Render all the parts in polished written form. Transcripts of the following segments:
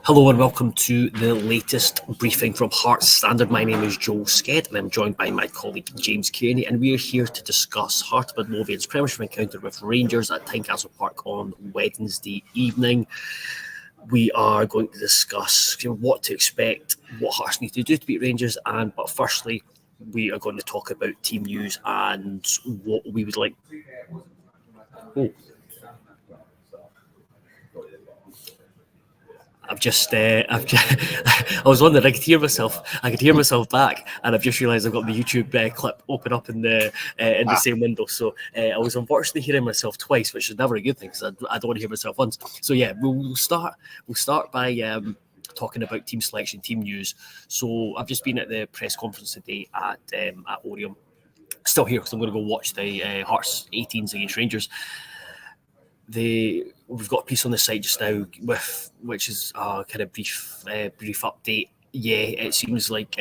Hello and welcome to the latest briefing from Hearts Standard. My name is Joel Sked and I'm joined by my colleague James Kearney, and we are here to discuss Hearts Midlothian's Premiership encounter with Rangers at Tynecastle Park on Wednesday evening. We are going to discuss what to expect, what Hearts need to do to beat Rangers, but firstly, we are going to talk about team news and what we would like. I was wondering, I could hear myself back, and I've just realised I've got the YouTube clip open up in the same window. So I was unfortunately hearing myself twice, which is never a good thing because I don't want to hear myself once. So yeah, we'll start by talking about team selection, team news. So I've just been at the press conference today at Oriam. Still here because I'm going to go watch the Hearts 18s against Rangers. We've got a piece on the site just now which is a kind of brief update. Yeah, it seems like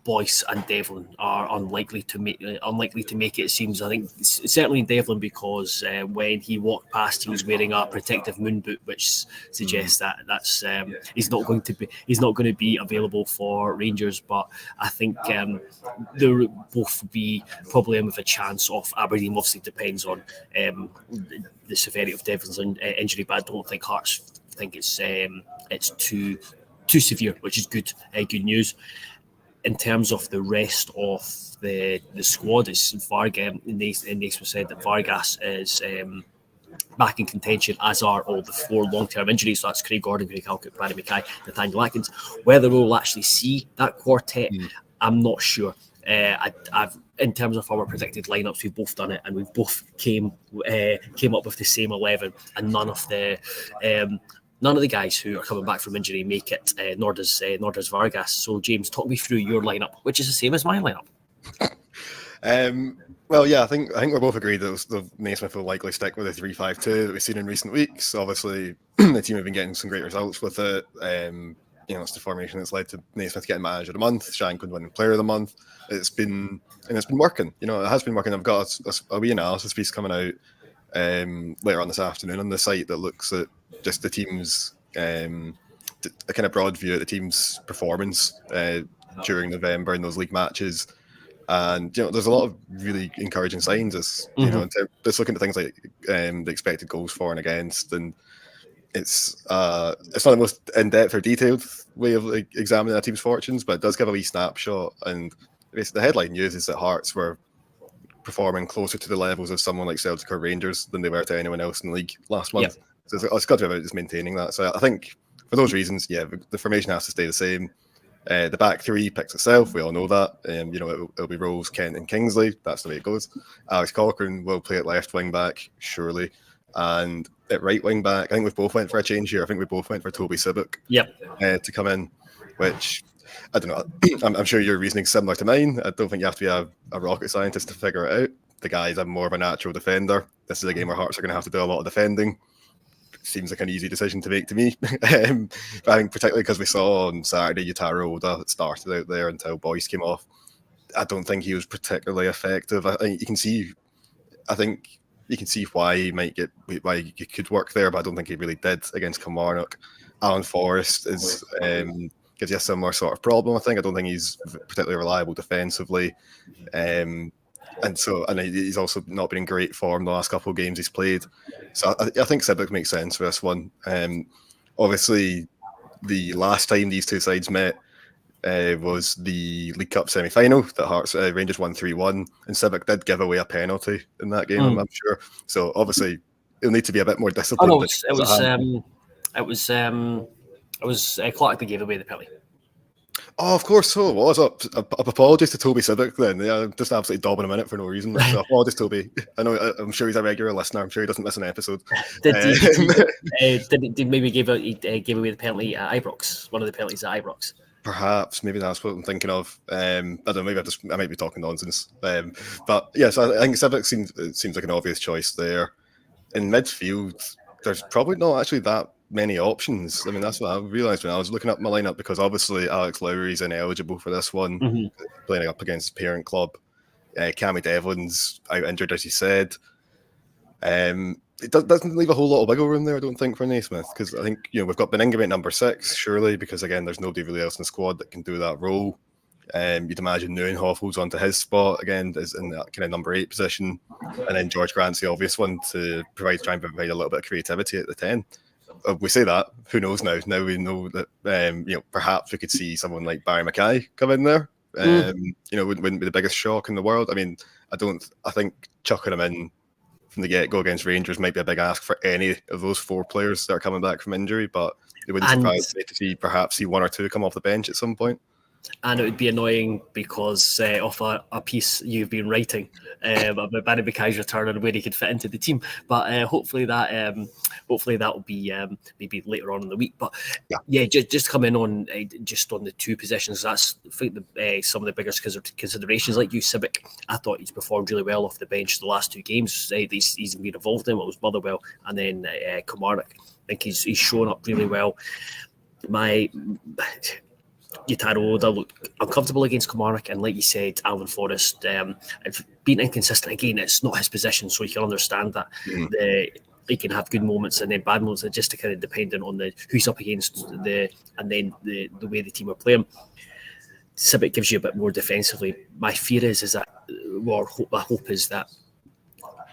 Boyce and Devlin are unlikely to make it. It seems. I think certainly Devlin, because when he walked past, he was wearing a protective moon boot, which suggests that's he's not going to be available for Rangers. But I think they'll both be probably in with a chance of Aberdeen. Obviously, depends on the severity of Devlin's injury, but I don't think Hearts think it's too severe, which is good news. In terms of the rest of the squad, it's Vargas. Naismith said that Vargas is back in contention, as are all the four long-term injuries. So that's Craig Gordon, Craig Halkett, Barry Mackay, Nathaniel Atkins. Whether we'll actually see that quartet, I'm not sure. I've in terms of our predicted lineups, we've both done it, and we've both came up with the same 11, and none of the guys who are coming back from injury make it, nor does Vargas. So, James, talk me through your lineup, which is the same as my lineup. Well, yeah, I think we're both agreed that the Naismith will likely stick with the 3-5-2 that we've seen in recent weeks. Obviously, the team have been getting some great results with it. It's the formation that's led to Naismith getting Manager of the Month, Shankland winning Player of the Month. It's been working. It has been working. I've got a wee analysis piece coming out later on this afternoon on the site that looks at just the team's a kind of broad view of the team's performance during November in those league matches. And there's a lot of really encouraging signs. Just looking at things like the expected goals for and against, and it's not the most in-depth or detailed way of examining a team's fortunes, but it does give a wee snapshot. And the headline news is that Hearts were performing closer to the levels of someone like Celtic or Rangers than they were to anyone else in the league last month. Yep. So it's got to be about just maintaining that. So I think for those reasons, the formation has to stay the same. The back three picks itself. We all know that. It'll be Rose, Kent, and Kingsley. That's the way it goes. Alex Cochrane will play at left wing back, surely, and at right wing back. I think we've both went for a change here. I think we both went for Toby Sibbick. Yep. To come in, which I don't know. I'm sure your reasoning's similar to mine. I don't think you have to be a rocket scientist to figure it out. The guy's more of a natural defender. This is a game where Hearts are going to have to do a lot of defending. Seems like an easy decision to make to me. But I think particularly because we saw on Saturday Yutaro Oda started out there until Boyce came off. I don't think he was particularly effective. I think you can see why he could work there, but I don't think he really did against Kilmarnock. Alan Forrest is gives you a similar sort of problem. I don't think he's particularly reliable defensively. And he's also not been in great form the last couple of games he's played. So I think Sibbick makes sense for this one. Obviously, the last time these two sides met was the League Cup semi-final that Hearts Rangers won 3-1, and Sibbick did give away a penalty in that game. I'm sure. So obviously, it'll need to be a bit more disciplined. Oh, no, it was Clark that gave away the penalty. Oh, of course so it was. Apologies to Toby Sibbick then. Yeah, just absolutely dobbing him in it for no reason. So apologies, Toby. I'm sure he's a regular listener. I'm sure he doesn't miss an episode. Did maybe give away the penalty at Ibrox? One of the penalties at Ibrox? Perhaps, maybe that's what I'm thinking of. I don't know, maybe I might be talking nonsense. But yes, I think Sibbick seems like an obvious choice there. In midfield, there's probably not actually that many options. I mean, that's what I realised when I was looking up my lineup, because obviously Alex Lowry's ineligible for this one, playing up against his parent club. Cammy Devlin's out injured, as you said. it doesn't leave a whole lot of wiggle room there, I don't think, for Naismith, because I think we've got Bellingham at number 6, surely, because again, there's nobody really else in the squad that can do that role. You'd imagine Neuenhoff holds on to his spot again, is in that kind of number 8 position, and then George Grant's the obvious one to try and provide a little bit of creativity at the 10. We say that, who knows now? Now we know that perhaps we could see someone like Barry Mackay come in there. Wouldn't be the biggest shock in the world. I mean, I think chucking him in from the get-go against Rangers might be a big ask for any of those 4 players that are coming back from injury, but it wouldn't surprise me to perhaps see 1 or 2 come off the bench at some point. And it would be annoying because of a piece you've been writing about Barry Mackay's return and where he could fit into the team. But hopefully that will be maybe later on in the week. But just coming on just on the 2 positions, that's I think some of the biggest considerations. Like you, Civic, I thought he's performed really well off the bench the last 2 games. He's been involved in. It was Motherwell and then Kilmarnock. I think he's shown up really well. Yutaro Oda looked uncomfortable against Kilmarnock, and like you said, Alan Forrest being inconsistent again. It's not his position, so you can understand that. He can have good moments and then bad moments. It's just kind of dependent on who's up against and then the way the team are playing. Civic gives you a bit more defensively. My fear is that, or my hope is that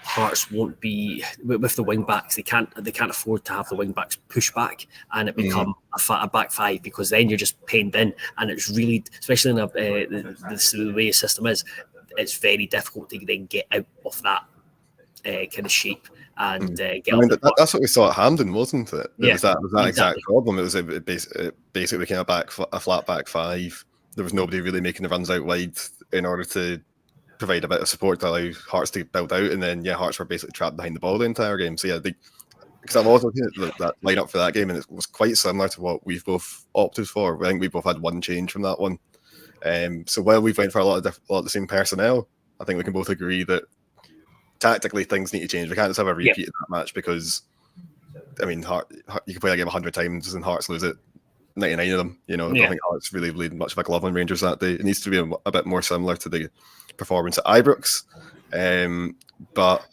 Hearts won't be with the wing backs. They can't afford to have the wing backs push back and it become a back 5, because then you're just penned in, and it's really, especially in the way the system is, it's very difficult to then get out of that kind of shape and get. That's what we saw at Hampden, wasn't it? It was that exact problem. It was basically kind of a flat back 5. There was nobody really making the runs out wide in order to provide a bit of support to allow Hearts to build out, and then Hearts were basically trapped behind the ball the entire game. So because I was looking at that lineup for that game, and it was quite similar to what we've both opted for. I think we both had 1 change from that one. So while we've went for a lot of the same personnel, I think we can both agree that tactically things need to change. We can't just have a repeat of that match, because I mean, you can play that game 100 times and Hearts lose it 99 of them. I don't think Hearts really laid much of a glove on Rangers that day. It needs to be a bit more similar to the performance at Ibrox, but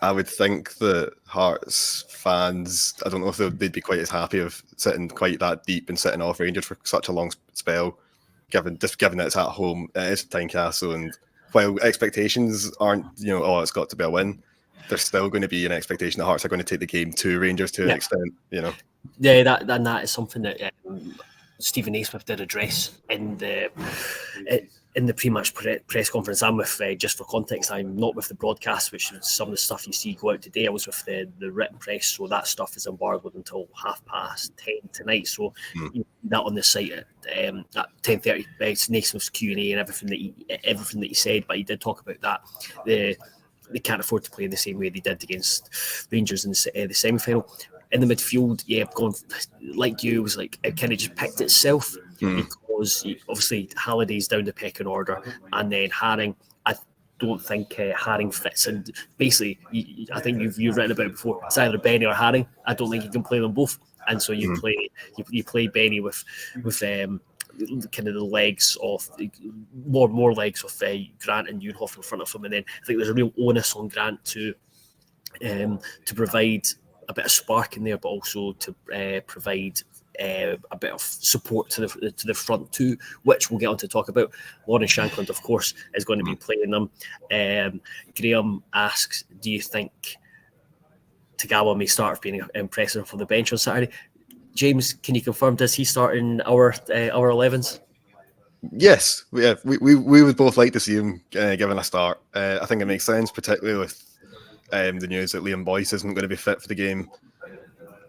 I would think that Hearts fans, I don't know if they'd be quite as happy of sitting quite that deep and sitting off Rangers for such a long spell, given that it's at home, it's Tynecastle, and while expectations aren't, it's got to be a win, there's still going to be an expectation that Hearts are going to take the game to Rangers to an extent, Yeah, that is something that Stephen Naismith did address in the pre-match press conference. I'm with, just for context, I'm not with the broadcast, which is some of the stuff you see go out today. I was with the written press, so that stuff is embargoed until 10:30 tonight. So that on the site at 10:30, it's Naismith's Q&A and everything that he said. But he did talk about that. They can't afford to play in the same way they did against Rangers in the semi-final. In the midfield, gone like you, it was like it kind of just picked itself, because obviously Halliday's down the pecking order, and then Haring. I don't think Haring fits in. Basically, I think you've written about it before. It's either Benny or Haring. I don't think you can play them both, and so you play Benny with kind of the legs of more legs of Grant and Neuenhoff in front of him, and then I think there's a real onus on Grant to provide a bit of spark in there, but also to provide a bit of support to the front too, which we'll get on to talk about. Lauren Shankland, of course, is going to be playing them. Graham asks, do you think Tagawa may start being impressive from the bench on Saturday? James, can you confirm, does he start in our 11s? Yes, we would both like to see him given a start. I think it makes sense, particularly with the news that Liam Boyce isn't going to be fit for the game.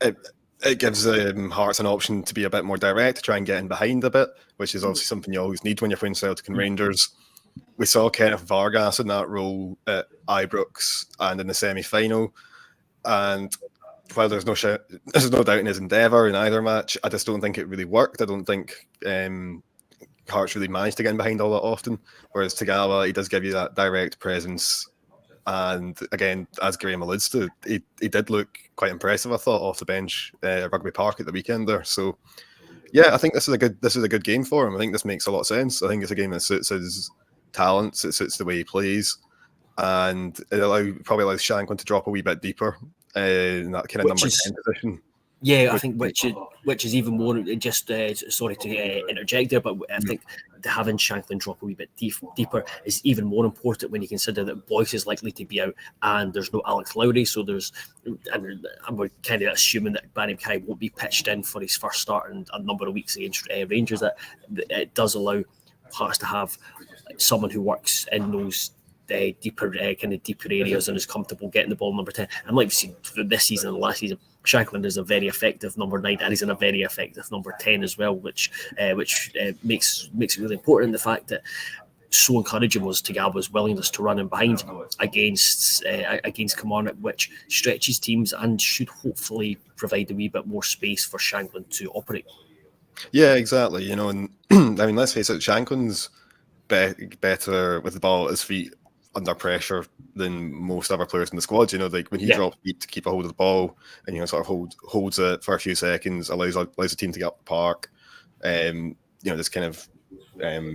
It gives Hearts an option to be a bit more direct, to try and get in behind a bit, which is obviously something you always need when you're playing Celtic and Rangers. We saw Kenneth Vargas in that role at Ibrox and in the semi-final, and while there's no doubt in his endeavour in either match, I just don't think it really worked. I don't think Hearts really managed to get in behind all that often, whereas Tagawa, he does give you that direct presence. And again, as Graham alludes to, he did look quite impressive, I thought, off the bench at Rugby Park at the weekend there. So, yeah, I think this is a good game for him. I think this makes a lot of sense. I think it's a game that suits his talents, it suits the way he plays, and it probably allows Shankland to drop a wee bit deeper in that kind of number 10 position. Yeah, I think which is even more just sorry to interject there, but I think having Shanklin drop a wee bit deeper is even more important when you consider that Boyce is likely to be out and there's no Alex Lowry, so and we're kind of assuming that Barry Mackay won't be pitched in for his first start in a number of weeks against Rangers. That it does allow Hearts to have someone who works in those deeper areas and is comfortable getting the ball number 10. And like we've seen this season and last season, Shanklin is a very effective number 9 and he's in a very effective number 10 as well, which makes it really important. The fact that so encouraging was Tagawa's willingness to run in behind against Kilmarnock, which stretches teams and should hopefully provide a wee bit more space for Shanklin to operate. Yeah, exactly. And I mean, let's face it, Shanklin's better with the ball at his feet under pressure than most other players in the squad. Like when he drops deep to keep a hold of the ball and sort of holds it for a few seconds, allows the team to get up the park. Just kind of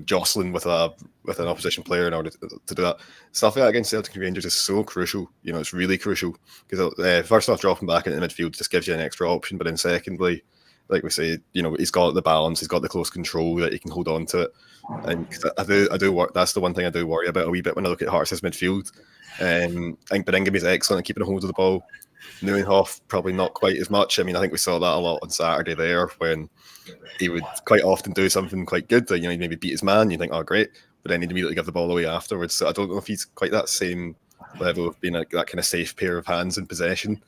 jostling with an opposition player in order to do that. Stuff like that against Celtic and Rangers is so crucial. It's really crucial because first off, dropping back into the midfield just gives you an extra option, but then secondly, like we say, he's got the balance, he's got the close control that he can hold on to it. And I do work. That's the one thing I do worry about a wee bit when I look at Hearts' midfield. I think Beringham's excellent at keeping a hold of the ball. Neuenhoff probably not quite as much. I mean, I think we saw that a lot on Saturday there when he would quite often do something quite good. Like, he'd maybe beat his man. You think, oh great, but then he'd immediately give the ball away afterwards. So I don't know if he's quite that same level of being that kind of safe pair of hands in possession.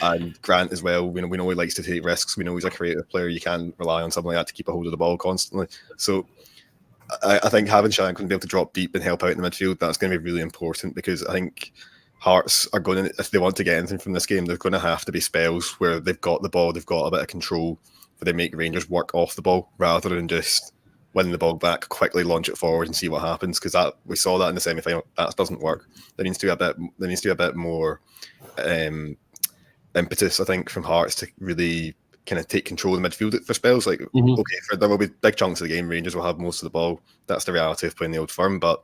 And Grant as well. We know he likes to take risks. We know he's a creative player. You can't rely on something like that to keep a hold of the ball constantly. So I think having Shanklin be able to drop deep and help out in the midfield, that's going to be really important because I think Hearts are going to, if they want to get anything from this game, they're going to have to be spells where they've got the ball, they've got a bit of control, where they make Rangers work off the ball rather than just winning the ball back, quickly launch it forward and see what happens. Because we saw that in the semi-final. That doesn't work. There needs to be a bit more impetus, I think, from Hearts to really kind of take control of the midfield for spells. Like, okay, there will be big chunks of the game. Rangers will have most of the ball. That's the reality of playing the Old Firm. But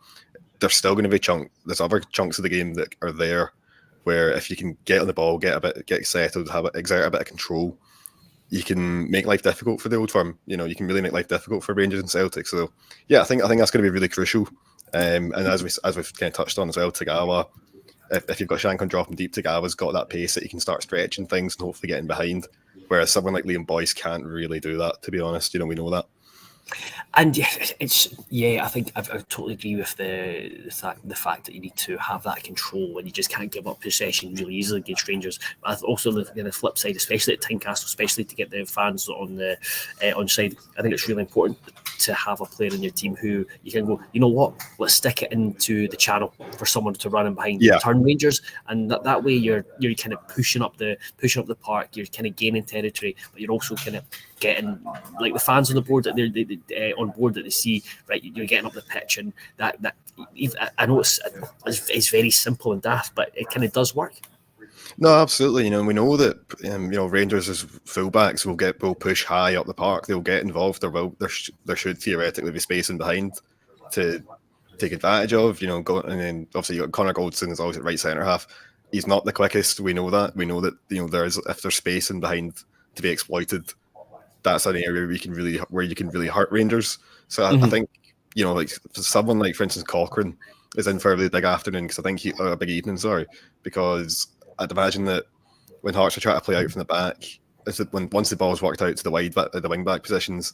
there's still going to be there's other chunks of the game that are there where if you can get on the ball, get settled, exert a bit of control, you can make life difficult for the Old Firm. You can really make life difficult for Rangers and Celtic. So yeah, I think that's going to be really crucial. And as we've kind of touched on as well, Tagawa, if you've got Shanklin dropping deep, Tagawa's got that pace that he can start stretching things and hopefully getting behind. Whereas someone like Liam Boyce can't really do that, to be honest. We know that. And I think I totally agree with the fact that you need to have that control when you just can't give up possession really easily against Rangers. But also on the flip side, especially at Tynecastle, especially to get the fans on side, I think it's really important to have a player in your team who you can go, you know what, let's stick it into the channel for someone to run in behind turn Rangers, and that way you're kind of pushing up the park, you're kind of gaining territory, but you're also kind of getting like the fans on the board that they're on board that they see, right, you're getting up the pitch, and that I know it's very simple and daft, but it kind of does work. No, absolutely. We know that Rangers as fullbacks will push high up the park. They'll get involved. There should theoretically be space in behind to take advantage of. And then obviously you got Connor Goldson is always at right centre half. He's not the quickest. We know that. We know that if there's space in behind to be exploited, that's an area where you can really hurt Rangers. So I think like someone like, for instance, Cochrane is in for a really big afternoon because I'd imagine that when Hearts are trying to play out from the back, once the ball's worked out to the wing back positions,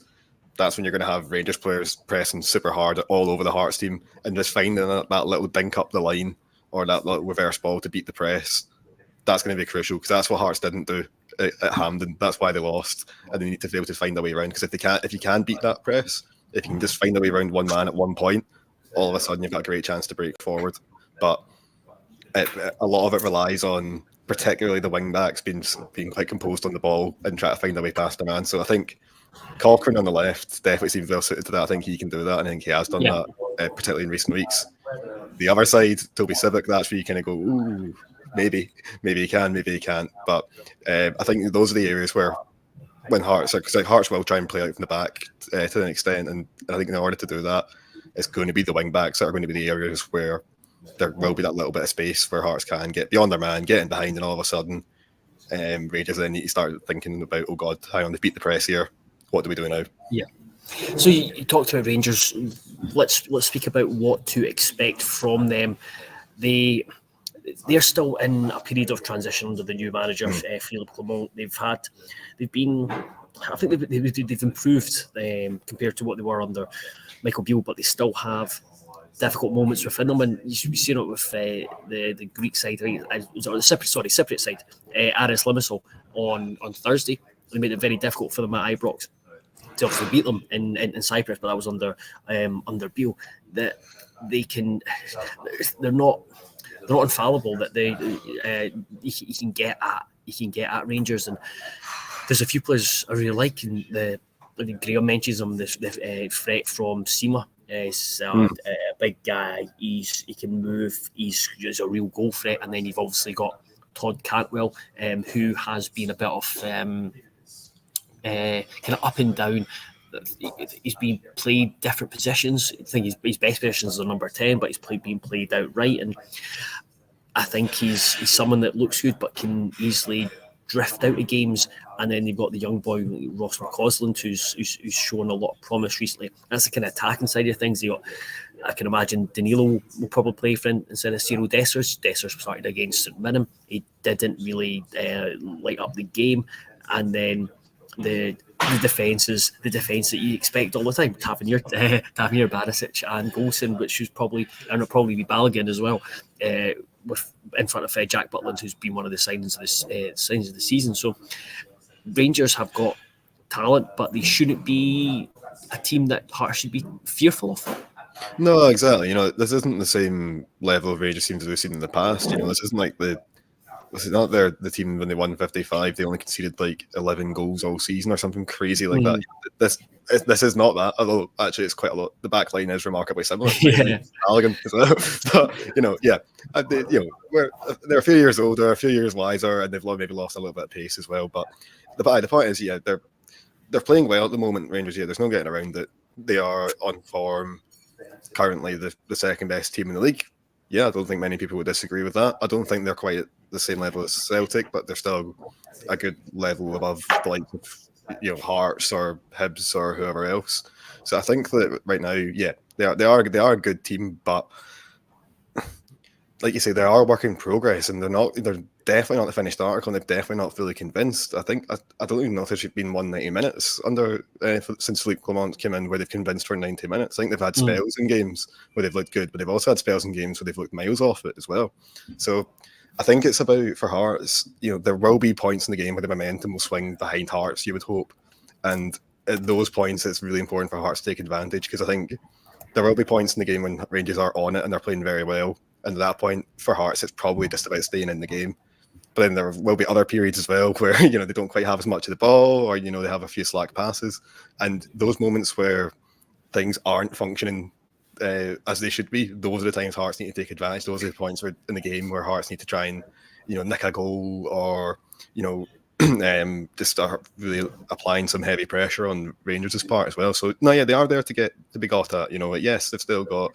that's when you're going to have Rangers players pressing super hard all over the Hearts team and just finding that little dink up the line or that little reverse ball to beat the press. That's going to be crucial because that's what Hearts didn't do at Hampden. That's why they lost, and they need to be able to find a way around. Because if you can beat that press, if you can just find a way around one man at one point, all of a sudden you've got a great chance to break forward. But a lot of it relies on particularly the wing backs being quite composed on the ball and try to find a way past the man. So I think Cochrane on the left definitely seems well suited to that. I think he can do that, and I think he has done that, particularly in recent weeks. The other side, Toby Civic, that's where you kind of go, ooh, maybe he can, maybe he can't. But I think those are the areas where when Hearts will try and play out from the back to an extent, and I think in order to do that, it's going to be the wing backs that are going to be the areas where there will be that little bit of space where Hearts can get beyond their man, get in behind, and all of a sudden Rangers then need to start thinking about, oh God, hang on, they beat the press here. What do we do now? Yeah. So you talked about Rangers. Let's speak about what to expect from them. They're still in a period of transition under the new manager, Philippe Clement. I think they've improved compared to what they were under Michael Beale, but they still have difficult moments within them, and you've seen it with the Greek side, right? The Cypriot side, Aris Limassol on Thursday. They made it very difficult for them at Ibrox to obviously beat them in Cyprus, but that was under Beale. That they're not infallible. That he can get at Rangers, and there's a few players I really like. And Graham mentions him, the threat from Sima. He's a big guy. He can move. He's a real goal threat. And then you've obviously got Todd Cantwell, who has been a bit of kind of up and down. He's been played different positions. I think his best positions are number 10, but he's being played outright. And I think he's someone that looks good, but can easily drift out of games. And then you've got the young boy Ross McCausland, who's shown a lot of promise recently. That's the kind of attacking side of things. I can imagine Danilo will probably play for him instead of Cyril Dessers. Dessers started against St Mirren. He didn't really light up the game. And then the defence that you expect all the time. Tavernier, Barisic and Golson, which was probably be Balogun as well. In front of Jack Butland, who's been one of the signs of the season. So Rangers have got talent, but they shouldn't be a team that Hearts should be fearful of. No, exactly. This isn't the same level of Rangers teams we've seen in the past. This isn't like this is not the team when they won 55. They only conceded like 11 goals all season or something crazy like that. This is not that. Although actually, it's quite a lot. The back line is remarkably similar. Yeah, Balogun as well. But they're a few years older, a few years wiser, and they've maybe lost a little bit of pace as well. But the point is, they're playing well at the moment. Rangers, there's no getting around it. They are on form. Currently, the second best team in the league. I don't think many people would disagree with that. I don't think they're quite at the same level as Celtic, but they're still a good level above the likes of Hearts or Hibs or whoever else. So I think that right now, they are a good team, but like you say, they are work in progress, and they're definitely not the finished article, and they're definitely not fully convinced. I think I don't even know if there's been 190 minutes under since Philippe Clement came in where they've convinced for 90 minutes. I think they've had spells in games where they've looked good, but they've also had spells in games where they've looked miles off it as well. So I think it's about, for Hearts, there will be points in the game where the momentum will swing behind Hearts, you would hope, and at those points it's really important for Hearts to take advantage, because I think there will be points in the game when Rangers are on it and they're playing very well. And at that point, for Hearts, it's probably just about staying in the game. But then there will be other periods as well where, they don't quite have as much of the ball, or, they have a few slack passes. And those moments where things aren't functioning as they should be, those are the times Hearts need to take advantage. Those are the points in the game where Hearts need to try and, nick a goal, or, just start really applying some heavy pressure on Rangers' part as well. So, they are there to be got at. Yes, they've still got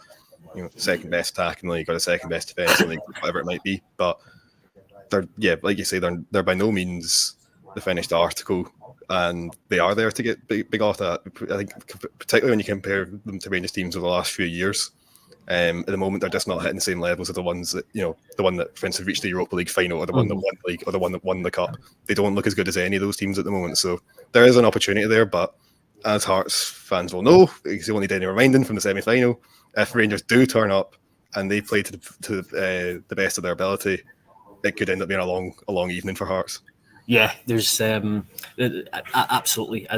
second best attack in the league, or the second best defense in the league, whatever it might be. But they're, like you say, they're by no means the finished article, and they are there to get big off that. I think particularly when you compare them to Rangers teams over the last few years, at the moment they're just not hitting the same levels of the ones that the one that, for instance, reached the Europa League final, or the one that won the league, or the one that won the cup. They don't look as good as any of those teams at the moment. So there is an opportunity there, but as Hearts fans will know, because they only did any reminding from the semi-final, if Rangers do turn up and they play to the best of their ability, it could end up being a long evening for Hearts. Yeah, there's absolutely.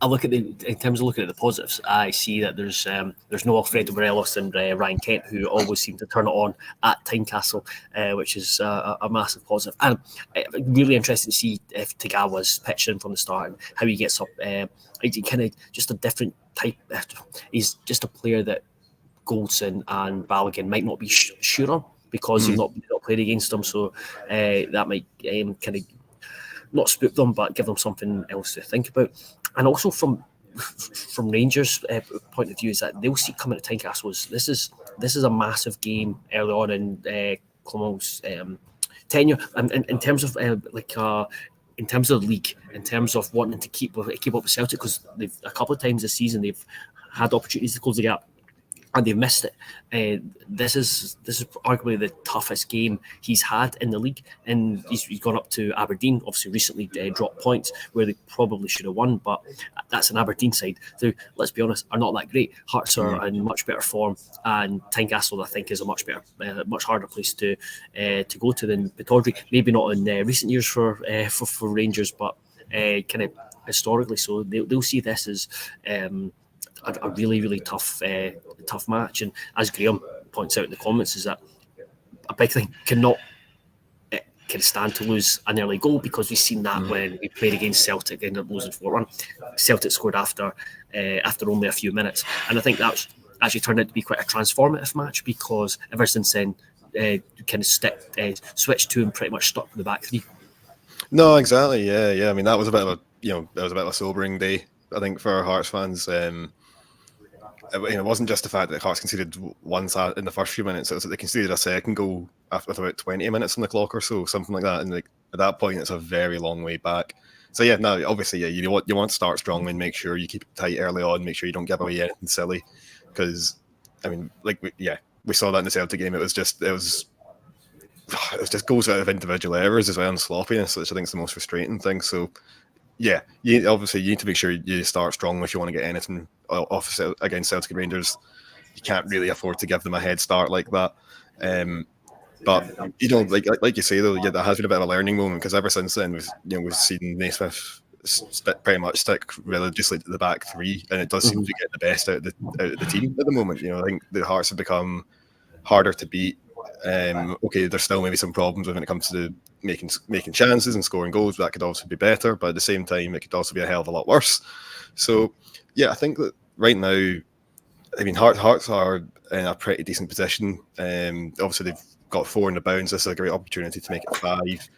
I look at in terms of looking at the positives, I see that there's no Alfredo Morelos and Ryan Kent, who always seem to turn it on at Tynecastle, which is a massive positive. And really interesting to see if Tagawa's pitching from the start and how he gets up. He kind of just a different type. He's just a player that Goldson and Balogun might not be sure on, because you've not played against them, so that might kind of not spook them, but give them something else to think about. And also from Rangers' point of view, is that they'll see coming to Tynecastle. This is a massive game early on in Clement's tenure, and in terms of in terms of the league, in terms of wanting to keep up with Celtic, because they've a couple of times this season they've had opportunities to close the gap and they've missed it. This is arguably the toughest game he's had in the league, and he's gone up to Aberdeen. Obviously, recently dropped points where they probably should have won, but that's an Aberdeen side who, let's be honest, are not that great. Hearts are in much better form, and Tynecastle, I think, is a much better, much harder place to go to than Pittodrie. Maybe not in recent years for Rangers, but kind of historically. So they'll see this as a really, really tough match. And as Graham points out in the comments, is that a big thing cannot stand to lose an early goal, because we've seen that when we played against Celtic and ended up losing 4-1. Celtic scored after only a few minutes, and I think that's actually turned out to be quite a transformative match, because ever since then, kind of switched to and pretty much stuck with the back three. No, exactly. Yeah. I mean, that was a bit of a sobering day, I think, for Hearts fans. It wasn't just the fact that Hearts conceded one in the first few minutes. It was that they conceded a second goal with about 20 minutes on the clock or so, something like that. And at that point, it's a very long way back. So yeah, no, obviously, yeah, you want to start strongly and make sure you keep it tight early on, make sure you don't give away anything silly. Because, I mean, we saw that in the Celtic game. It was just goes out of individual errors as well and sloppiness, which I think is the most frustrating thing. So yeah, you need to make sure you start strong if you want to get anything off against Celtic and Rangers. You can't really afford to give them a head start like that. But like you say though, yeah, that has been a bit of a learning moment, because ever since then we've seen Naismith pretty much stick religiously to the back three, and it does seem to get the best out of the team at the moment. I think the Hearts have become harder to beat. Okay, there's still maybe some problems when it comes to making chances and scoring goals. That could also be better, but at the same time, it could also be a hell of a lot worse. So, yeah, I think that right now, I mean, Hearts are in a pretty decent position. Obviously, they've got 4 in the bounds. This is a great opportunity to make it 5.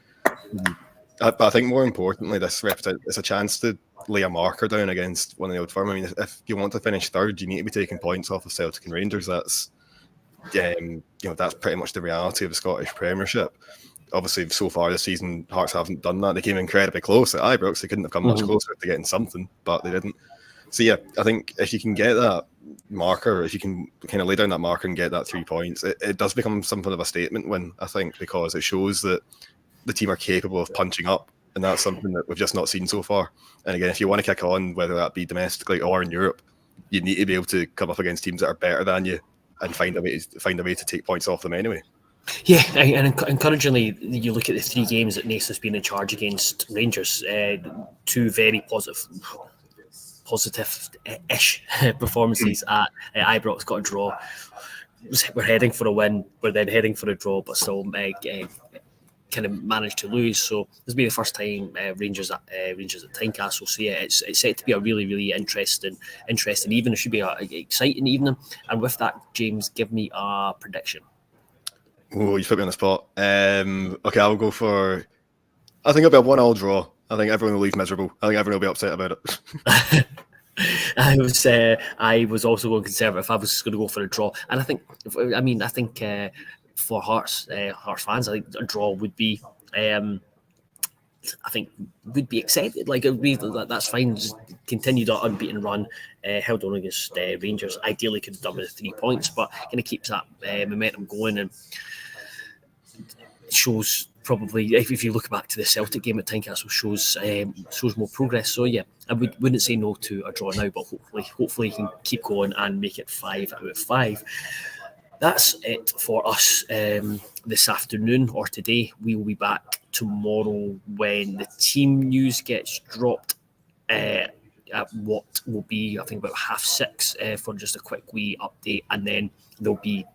But I think more importantly, this represents a chance to lay a marker down against one of the old firm. I mean, if you want to finish third, you need to be taking points off of Celtic and Rangers. That's pretty much the reality of the Scottish Premiership. Obviously, so far this season, Hearts haven't done that. They came incredibly close at Ibrox. They couldn't have come much closer to getting something, but they didn't. So yeah, I think if you can get that marker, if you can kind of lay down that marker and get that 3 points, it does become something of a statement win, I think, because it shows that the team are capable of punching up, and that's something that we've just not seen so far. And again, if you want to kick on, whether that be domestically or in Europe, you need to be able to come up against teams that are better than you and find a way to take points off them anyway. Yeah, and encouragingly, you look at the 3 games that Nace has been in charge against Rangers. 2 very positive-ish performances at Ibrox. Got a draw. We're heading for a win. We're then heading for a draw, but still kind of managed to lose. So this will be the first time Rangers at Tynecastle. So yeah, it's set to be a really, really interesting evening. It should be an exciting evening. And with that, James, give me a prediction. Oh, you put me on the spot. Okay, I'll go for. I think it'll be a 1-1 draw. I think everyone will leave miserable. I think everyone will be upset about it. I was also going conservative. I was just going to go for a draw, and I think for Hearts fans, I think a draw would be, would be accepted. Like, that's fine. Just continue the unbeaten run, held on against Rangers. Ideally, could have done with 3 points, but kind of keeps that momentum going and shows. Probably, if you look back to the Celtic game at Tynecastle, shows more progress. So yeah, I wouldn't say no to a draw now, but hopefully he can keep going and make it 5 out of 5. That's it for us this afternoon or today. We will be back tomorrow when the team news gets dropped at what will be, I think, about 6:30 for just a quick wee update, and then there'll be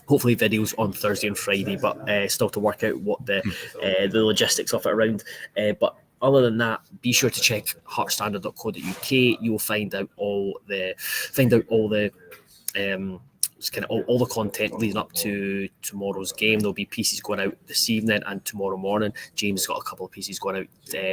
hopefully videos on Thursday and Friday, but still to work out what the logistics of it around. But other than that, be sure to check heartstandard.co.uk. You will find out all the all the content leading up to tomorrow's game. There'll be pieces going out this evening and tomorrow morning. James has got a couple of pieces going out,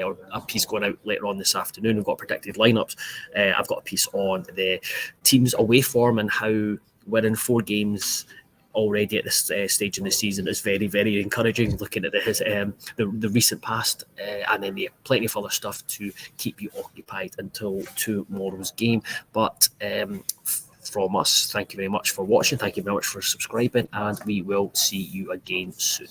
or a piece going out later on this afternoon. We've got predicted lineups. I've got a piece on the team's away form and how winning 4 games already at this stage in the season is very, very encouraging. Looking at the recent past, and then plenty of other stuff to keep you occupied until tomorrow's game. But from us, thank you very much for watching. Thank you very much for subscribing, and we will see you again soon.